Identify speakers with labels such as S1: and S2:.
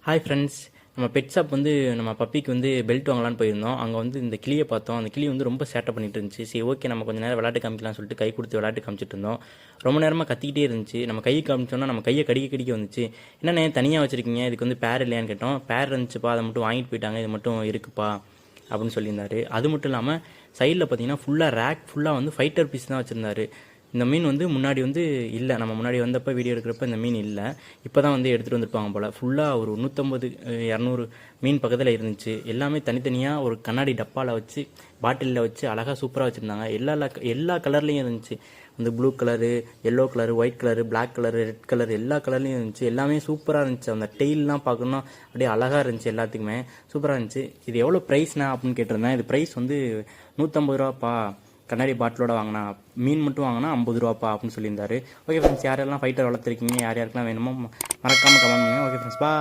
S1: Hi friends, நம்ம pet shop வந்து நம்ம பப்பிக்கு வந்து பெல்ட் வாங்கலான்னு போயிருந்தோம். அங்கே வந்து இந்த கிளியை பார்த்தோம். அந்த கிளி வந்து ரொம்ப சேட்டை பண்ணிட்டு இருந்துச்சு. சரி, ஓகே, நம்ம கொஞ்சம் நேரம் விளையாட்டு காமிக்கலாம்னு சொல்லிட்டு கை கொடுத்து விளையாட்டு காமிச்சிட்டு இருந்தோம். ரொம்ப நேரமாக கத்திக்கிட்டே இருந்துச்சு. நம்ம கையை காமிச்சோன்னா நம்ம கையை கடிக்க கடிக்க வந்துச்சு. என்னண்ணே தனியாக வச்சுருக்கீங்க, இதுக்கு வந்து பேர் இல்லையான்னு கேட்டோம். பேர் இருந்துச்சுப்பா, அதை மட்டும் வாங்கிட்டு போயிட்டாங்க, இது மட்டும் இருக்குப்பா அப்படின்னு சொல்லியிருந்தாரு. அது மட்டும் இல்லாமல் சைடில் பார்த்தீங்கன்னா ஃபுல்லாக ரேக் ஃபுல்லாக வந்து ஃபைட்டர் பீஸ் தான் வச்சுருந்தாரு. இந்த மீன் வந்து முன்னாடி வந்து இல்லை, நம்ம முன்னாடி வந்தப்போ வீடியோ எடுக்கிறப்ப இந்த மீன் இல்லை. இப்போ தான் வந்து எடுத்துகிட்டு வந்திருப்பாங்க போல். ஃபுல்லாக ஒரு 150 200 மீன் பக்கத்தில் இருந்துச்சு. எல்லாமே தனித்தனியாக ஒரு கண்ணாடி டப்பாவில் வச்சு பாட்டிலில் வச்சு அழகாக சூப்பராக வச்சுருந்தாங்க. எல்லா கலர்லேயும் இருந்துச்சு. வந்து blue colour, yellow colour, white colour, black colour, red colour எல்லா கலர்லேயும் இருந்துச்சு. எல்லாமே சூப்பராக இருந்துச்சு. அந்த டெய்லாம் பார்க்கணுன்னா அப்படியே அழகாக இருந்துச்சு. எல்லாத்துக்குமே சூப்பராக இருந்துச்சு. இது எவ்வளோ ப்ரைஸ்ண்ணா அப்படின்னு கேட்டிருந்தேன். இது ப்ரைஸ் வந்து 150 ரூபாப்பா. கண்ணாடி பாட்டிலோட வாங்கினா, மீன் மட்டும் வாங்கினா 50 ரூபாப்பா அப்படின்னு சொல்லியிருந்தாரு. ஓகே ஃப்ரெண்ட்ஸ், யாரெல்லாம் ஃபைட்டர் வளர்த்துருக்கீங்க, யார் யாருக்கெல்லாம் வேணுமோ மறக்காமல் கமெண்ட் பண்ணுங்கள். ஓகே ஃப்ரெண்ட்ஸ், பா.